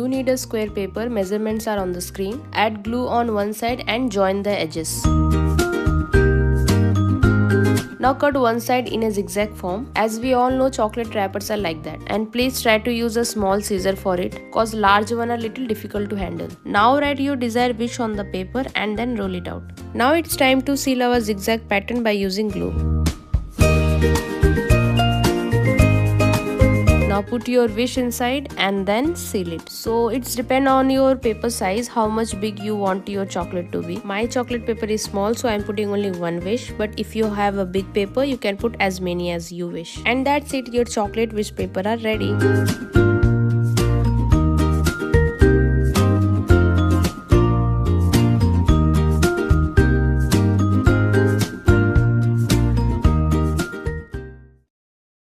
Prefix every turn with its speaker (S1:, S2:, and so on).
S1: You need a square paper, measurements are on the screen. Add glue on one side and join the edges. Now cut one side in a zigzag form. As we all know, chocolate wrappers are like that. And please try to use a small scissor for it, cause large one are little difficult to handle. Now write your desired wish on the paper and then roll it out. Now it's time to seal our zigzag pattern by using glue. Now put your wish inside and then seal it. So it's depend on your paper size how much big you want your chocolate to be. My chocolate paper is small, so I'm putting only one wish, but if you have a big paper you can put as many as you wish. And that's it, your chocolate wish paper are ready.